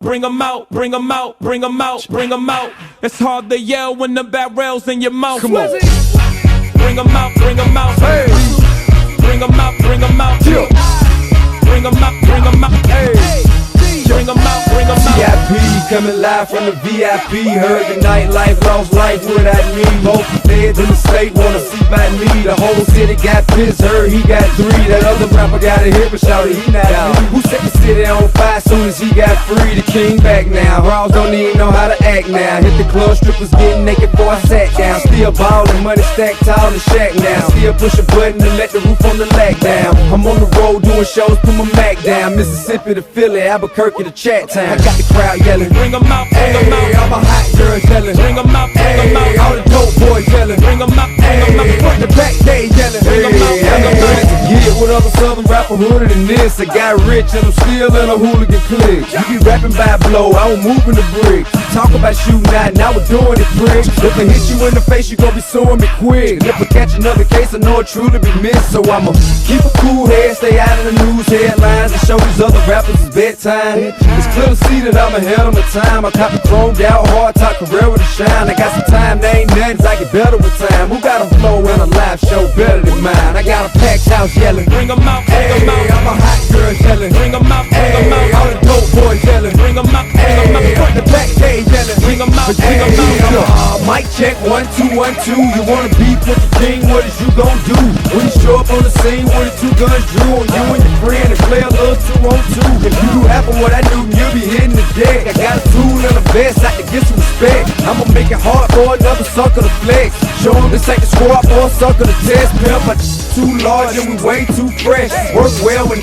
Bring 'em out, bring 'em out, bring 'em out, bring 'em out. It's hard to yell when the barrel's in your mouth. Come on. Bring 'em out, bring 'em out. Hey. Bring 'em out, bring 'em out. Yeah. Bring 'em out, bring 'em out. Hey. Bring 'em out, bring 'em out. VIP coming live from the VIP. Heard the nightlife, lost life without me. Most feds in the state wanna see by me. The whole city got pissed, heard he got 3. That other rapper got a hit, but shouted he not me. Who set the city on fire soon as he got free? The king back now. Bros don't even know how to act now. Hit the club, strippers getting naked before I sat down. Still ballin', money stacked tall in shack now. Still push a button and let the roof on the lack down. I'm on the road doing shows, put my Mac down. Mississippi to Philly, Albuquerque to Chat Town. I got the crowd yelling, Bring 'em out, bring 'em out. all my hot girls yelling, Bring 'em out, bring 'em out. all the dope boys yelling, Bring 'em out, bring 'em out. front the back they yelling, Bring 'em out, bring 'em out. Get with other southern rapper hooded than this. I got rich and I'm still in a hooligan clique. You be rapping by blow, I don't move in the bricks. Talk about shooting out, now we're doing it prick. If I hit you in the face, you gon' be suing me quick. If I catch another case, I know it truly be missed. So I'ma keep a cool head, stay out of the news headlines, and show these other rappers it's bedtime. It's clear to see that I'm ahead of my time. I copy chromed out, hard top career with a shine. I got some time, there ain't nothing, I get better with time. Who got a flow and a live show better than mine? I got a packed house yelling, Bring 'em out, bring 'em out. all my hot girls yelling, Bring 'em out, bring 'em out. all the dope boys yelling, Bring 'em out, bring 'em out. front the back they yelling, Bring 'em out, bring 'em out. mic check 1 2 1 2. You wanna beef with the king? What is you gon' do when you show up on the scene with the 2 guns drew on you and your friend and play a little 2 on 2? If you do half of what I do, you'll be hitting the deck. I got a tool and a vest, I can get some respect. I'ma make it hard for another sucker to flex. Show 'em this ain't the squad for a sucker to test. Pimp, but too large and we way too fresh. Work well when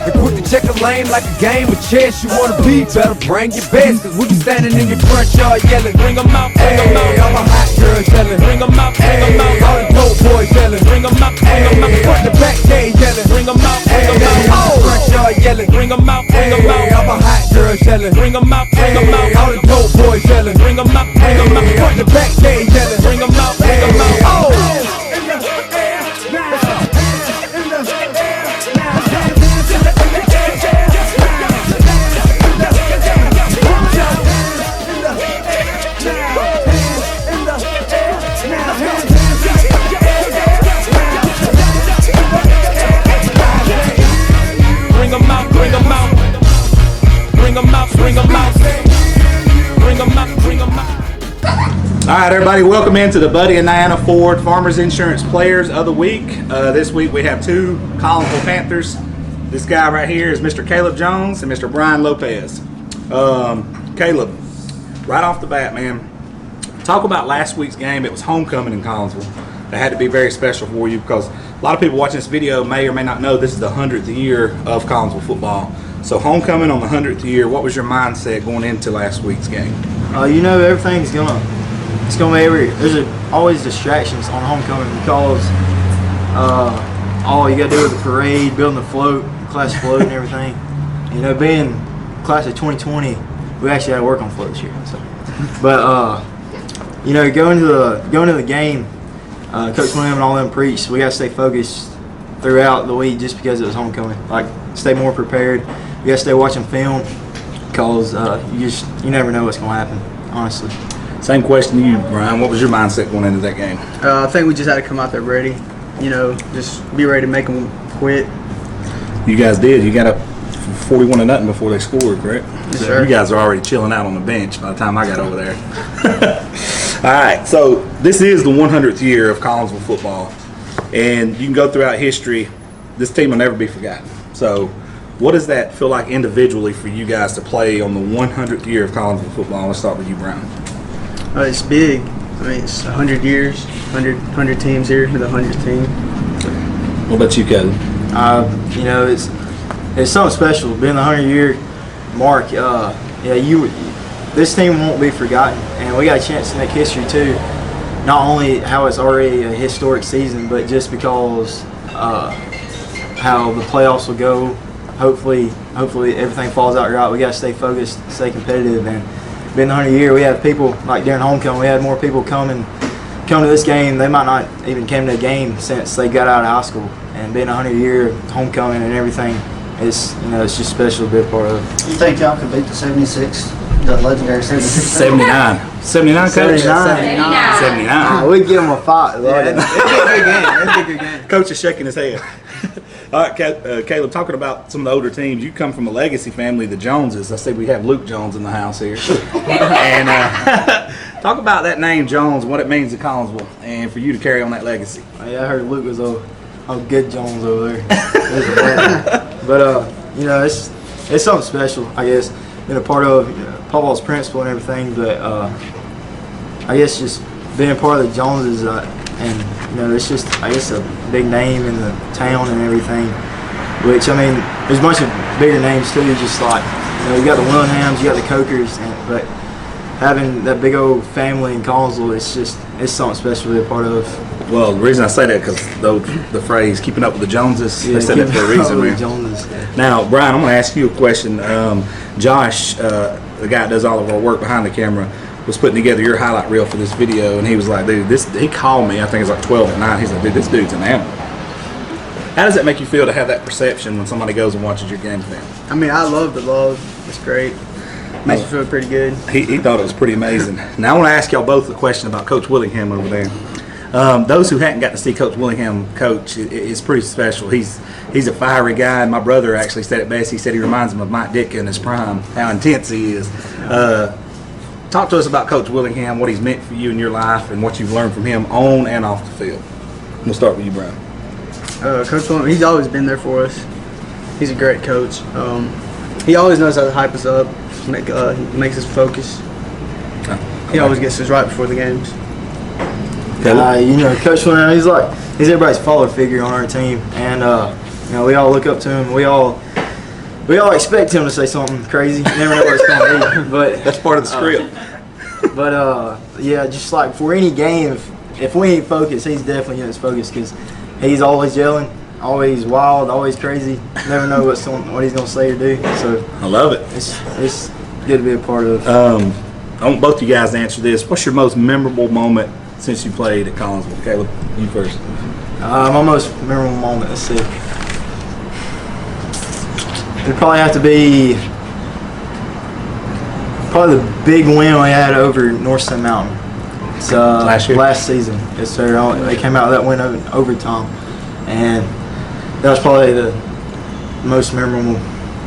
and put the checker lane like a game of chess. You wanna be better, bring your best. Cause we be standing in your front yard yelling, Bring 'em out, bring 'em out. all my hot girls yelling, Bring 'em out, bring 'em out. all the dope boys yelling, Bring 'em out, bring 'em out. front the back they yelling, Bring 'em out, bring 'em out. front yard yelling, Bring 'em out, bring 'em out. all my hot girls yelling, Bring 'em out, bring 'em out. all the dope boys yelling, Bring 'em out, bring 'em out. front the back they yelling, Bring 'em out, bring 'em out. Bring 'em out, bring 'em out. Bring 'em out, bring 'em out. Bring 'em out, bring 'em out. All right, everybody, welcome into the Buddy and Nienna Ford Farmers Insurance Players of the Week. This week we have 2 Collinsville Panthers. This guy right here is Mr. Kaleb Jones and Mr. Bryan Lopez. Kaleb, right off the bat, man, talk about last week's game. It was homecoming in Collinsville. That had to be very special for you because a lot of people watching this video may or may not know this is the 100th year of Collinsville football. So homecoming on the 100th year, what was your mindset going into last week's game? You know, everything's gonna there's always distractions on homecoming because all you gotta do with the parade, building the float, class float and everything. You know, being class of 2020, we actually had to work on float this year. So, but you know, going to the game, Coach William and all them preached. We gotta stay focused throughout the week just because it was homecoming. Like, stay more prepared. You gotta stay watching film because you never know what's gonna happen. Honestly. Same question to you, Bryan. What was your mindset going into that game? I think we just had to come out there ready. You know, just be ready to make them quit. You guys did. You got up 41-0 before they scored, correct? Yes, So sir. you guys are already chilling out on the bench by the time I got over there. All right, so this is the 100th year of Collinsville football, and you can go throughout history. This team will never be forgotten. So what does that feel like individually for you guys to play on the 100th year of Collinsville football? Let's start with you, Bryan. It's big. I mean, it's 100 years, 100 teams here for the 100th team. What about you, Kaleb? You know, it's something special. Being the 100-year mark, this team won't be forgotten, and we got a chance to make history too. Not only how it's already a historic season, but just because how the playoffs will go. Hopefully everything falls out right. We got to stay focused, stay competitive, and being the 100 year, we have people like during homecoming. We had more people come to this game. They might not even came to a game since they got out of high school. And being a 100 year homecoming and everything, it's it's just special to be a part of. You think y'all could beat the 76, the legendary 76? 79. 79, coach? 79. We give them a fight. It'd be a good game. Coach is shaking his head. All right, Kaleb, talking about some of the older teams, you come from a legacy family, the Joneses. I see we have Luke Jones in the house here. And talk about that name, Jones, what it means to Collinsville, and for you to carry on that legacy. Yeah, I heard Luke was a good Jones over there. But it's something special, I guess. Been a part of Paul's principal and everything, but I guess just being part of the Joneses and it's just I guess a big name in the town and everything. Which I mean, there's a bunch of bigger names too. Just like you got the Willinghams, you got the Cokers, but having that big old family in Collinsville, it's something special to be a part of. Well, the reason I say that because the phrase "keeping up with the Joneses," they said that for a reason, man. Now, Bryan, I'm going to ask you a question. Josh, the guy that does all of our work behind the camera, was putting together your highlight reel for this video, and he was like, "Dude, he called me. I think it's like 12 at night. He's like, dude, this dude's an animal." How does it make you feel to have that perception when somebody goes and watches your game film? I mean, I love the love. It's great. Makes me feel pretty good. He thought it was pretty amazing. Now, I want to ask y'all both a question about Coach Willingham over there. Those who hadn't got to see Coach Willingham coach, it's pretty special. He's a fiery guy, and my brother actually said it best. He said he reminds him of Mike Ditka in his prime, how intense he is. Talk to us about Coach Willingham, what he's meant for you in your life, and what you've learned from him on and off the field. We'll start with you, Bryan. Coach Willingham, he's always been there for us. He's a great coach. He always knows how to hype us up, makes us focus. He always gets us right before the games. Coach Willingham, he's everybody's father figure on our team, and we all look up to him. We all expect him to say something crazy. You never know what it's going to be, but That's part of the script. Just like for any game, if we ain't focused, he's definitely getting us focused because he's always yelling, always wild, always crazy. Never know what he's going to say or do. So I love it. It's good to be a part of. I want both you guys to answer this. What's your most memorable moment since you played at Collinsville? Kaleb, you first. My most memorable moment, let's see. It'd probably have to be the big win we had over North Sun Mountain. It's last season. Yes, sir. They came out with that win in overtime, and that was probably the most memorable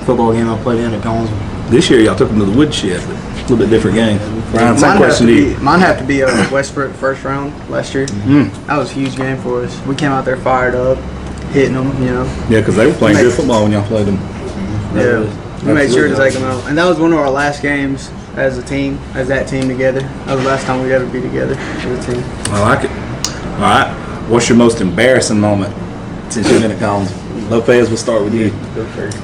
football game I played in at Collinsville. This year, y'all took them to the woodshed, but a little bit different game. Bryan, same question to you. Mine have to be Westbrook first round last year. That was a huge game for us. We came out there fired up, hitting them, Yeah, because they were playing good football when y'all played them. Yeah, we made sure to take them out. And that was one of our last games as a team, as that team together. That was the last time we'd ever be together as a team. I like it. All right. What's your most embarrassing moment since you've been at Collinsville? Lopez, we'll start with you. Go first.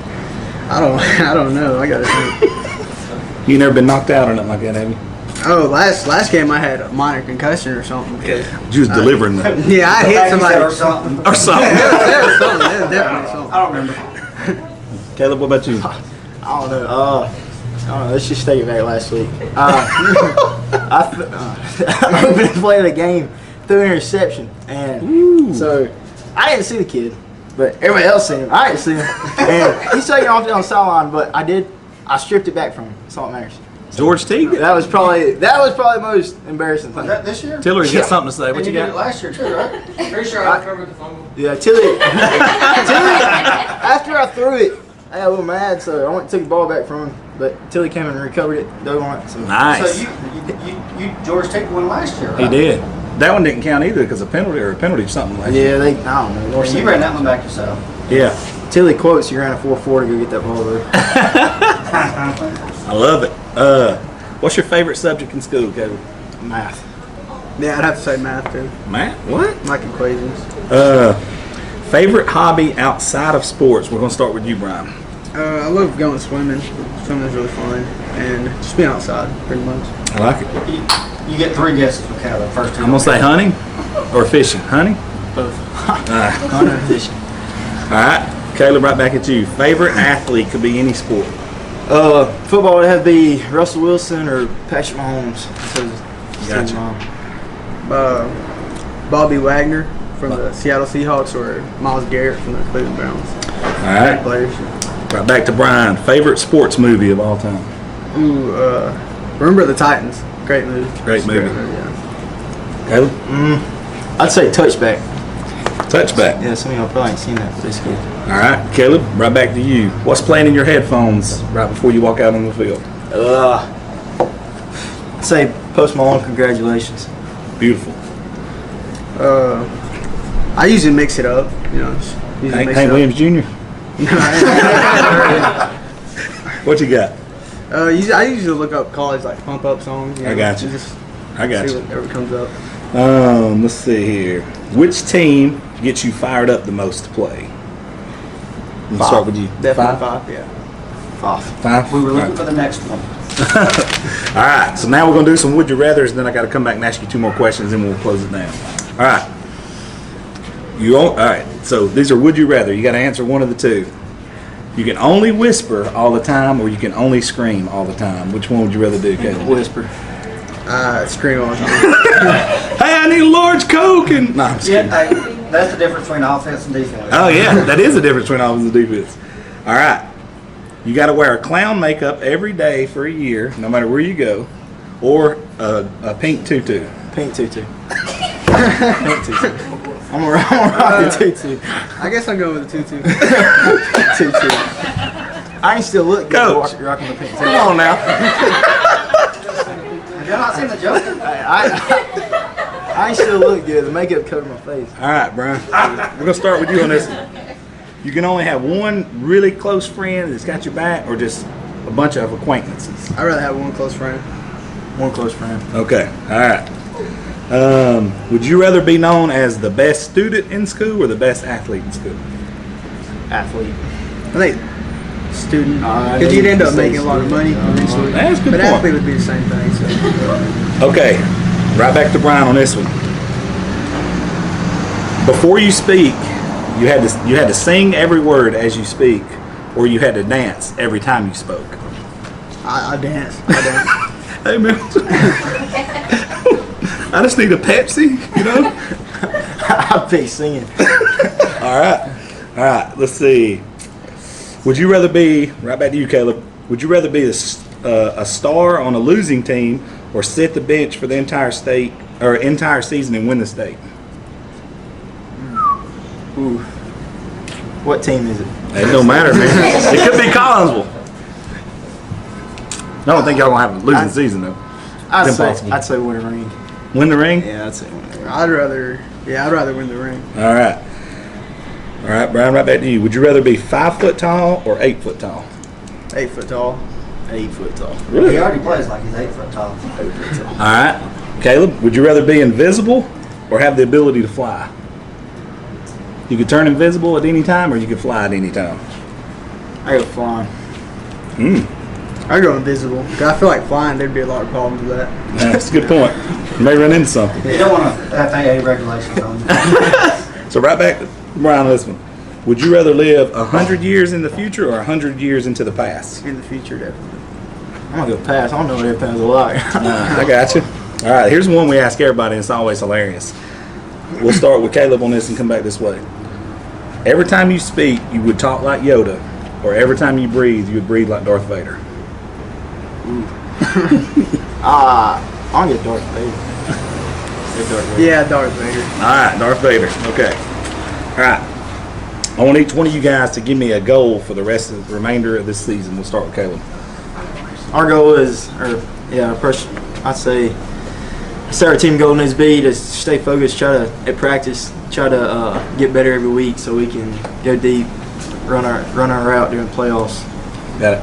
I don't know. I got to think. You never been knocked out or nothing like that, have you? Oh, last game I had a minor concussion or something. Because You was delivering that. yeah, I hit somebody. Or something. Or something. There was something. There was definitely something. I don't remember. Kaleb, what about you? I don't know. Let's just take it back last week. I opened to play the game, threw an interception, and so I didn't see the kid, but everybody else seen him. I didn't see him, and he's taking off down the sideline, but I stripped it back from him. That's all that matters. George Teague? That was probably the most embarrassing thing. Was that this year? Tillery's got something to say. What And you did it got? last year too, right? Pretty sure I recovered the fumble. Yeah, Tilly. After I threw it, I got a little mad, so I went and took the ball back from him. But Tilly came and recovered it, dove on it. So. Nice. So you George took one last year, right? He did. That one didn't count either because a penalty or something like that. Yeah, I don't know. You ran that one back yourself. Yeah. Tilly quotes you ran a 4.4 to go get that ball there. I love it. What's your favorite subject in school, Kaleb? Math. Yeah, I'd have to say math too. Math? What? Like equations. Favorite hobby outside of sports? We're going to start with you, Bryan. I love going swimming. Swimming's really fun, and just being outside, pretty much. I like it. You get 3 guesses for Kaleb. First 2. I'm going to say hunting or fishing. Hunting? Both. Hunting and fishing. All right. Kaleb, right back at you. Favorite athlete could be any sport. Football would have to be Russell Wilson or Patrick Mahomes. Gotcha. Bobby Wagner from the Seattle Seahawks or Myles Garrett from the Cleveland Browns. All right. Players. Right back to Bryan. Favorite sports movie of all time? Ooh, Remember the Titans. Great movie. Great movie. Yeah. Kaleb? I'd say Touchback. Touchback. Yeah, some of y'all probably ain't seen that, but it's good. All right, Kaleb, right back to you. What's playing in your headphones right before you walk out on the field? I'd say Post Malone, Congratulations. Beautiful. I usually mix it up. You know, just usually mix Hank it Williams Jr. up. What you got? I usually look up college like pump up songs. You know, I got you. Just I got see you. whatever comes up. Let's see here. Which team gets you fired up the most to play? Let's start with you. Definitely five. Yeah. Five? We were All looking right. for the next one. All right, so now we're going to do some would you rathers, then I got to come back and ask you 2 more questions, and we'll close it down. All right. All right, so these are would you rather. You got to answer one of the 2. You can only whisper all the time, or you can only scream all the time. Which one would you rather do, Caleb? Whisper. Scream all the time. Hey, I need a large Coke! And no, I'm just kidding. That's the difference between offense and defense. Oh, yeah, that is the difference between offense and defense. All right. You got to wear a clown makeup every day for a year, no matter where you go, or a pink tutu. Pink tutu. Pink tutu. I'm gonna rock the tutu. I guess I'm going with the tutu. Tutu. I ain't still look good Coach. rocking the pink tutu. Come on now. Have y'all not seen the Joker? I ain't still look good. The makeup covered my face. All right, Bryan. We're going to start with you on this one. You can only have one really close friend that's got your back, or just a bunch of acquaintances. I'd rather have one close friend. One close friend. Okay. All right. Would you rather be known as the best student in school or the best athlete in school? Athlete. I think student, I because you'd end up say making a lot of money eventually. That's a good But point. athlete would be the same thing. So. Okay. Right back to Bryan on this one. Before you speak, you had to sing every word as you speak, or you had to dance every time you spoke. I dance. I dance. Hey man, I just need a Pepsi, you know. I'll be singing. All right. Let's see. Would you rather be right back to you, Kaleb? Would you rather be a star on a losing team, or sit the bench for the entire season and win the state? Ooh. What team is it? It don't matter, man. It could be Collinsville. I don't think y'all gonna have a losing season though. It's impossible. I'd say win a ring. Win the ring? Yeah, I'd say win a ring. I'd rather win the ring. All right, Bryan. Right back to you. Would you rather be 5 foot tall or 8 foot tall? 8 foot tall. 8 foot tall. Really? He already plays like he's 8 foot tall. 8 foot tall. All right, Kaleb. Would you rather be invisible or have the ability to fly? You could turn invisible at any time, or you could fly at any time. I go flying. I'd go invisible. 'Cause I feel like flying, there'd be a lot of problems with that. That's a good point. You may run into something. You don't want to have any regulations on you. So right back to Bryan on this one. Would you rather live 100 years in the future or 100 years into the past? In the future, definitely. I'm gonna go pass. I don't know what that pass is like. I got you. All right, here's one we ask everybody, and it's always hilarious. We'll start with Kaleb on this and come back this way. Every time you speak, you would talk like Yoda, or every time you breathe, you would breathe like Darth Vader. I'm gonna get Darth Vader. Get Darth Vader. Yeah, Darth Vader. All right, Darth Vader. Okay. All right. I want each one of you guys to give me a goal for the remainder of this season. We'll start with Kaleb. Our goal is, I'd say our team goal needs to be to stay focused, at practice, try to get better every week so we can go deep, run our route during playoffs. Got it.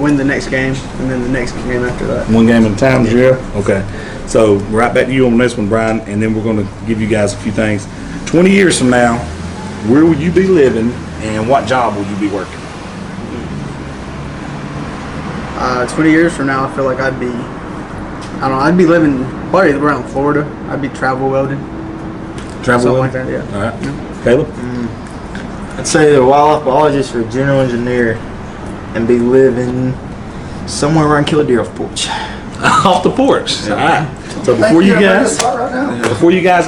Win the next game, and then the next game after that. One game at a time, Jill? Okay. So, right back to you on this one, Bryan, and then we're going to give you guys a few things. 20 years from now, where will you be living, and what job will you be working? 20 years from now, I feel like I'd be living probably around Florida. I'd be travel welding. Travel Something welding? like that, yeah. All right. Kaleb? I'd say the wildlife biologist or general engineer and be living somewhere around Killdeer off the porch. Off the porch. All right. So before you guys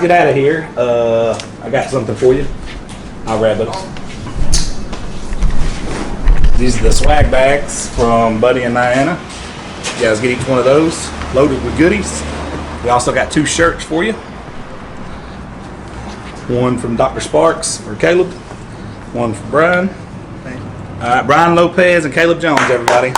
get out of here, I got something for you. I'll wrap it up. These are the swag bags from Buddy and Nienna. You guys get each one of those loaded with goodies. We also got 2 shirts for you. One from Dr. Sparks for Kaleb. One for Bryan. All right, Bryan Lopez and Kaleb Jones, everybody.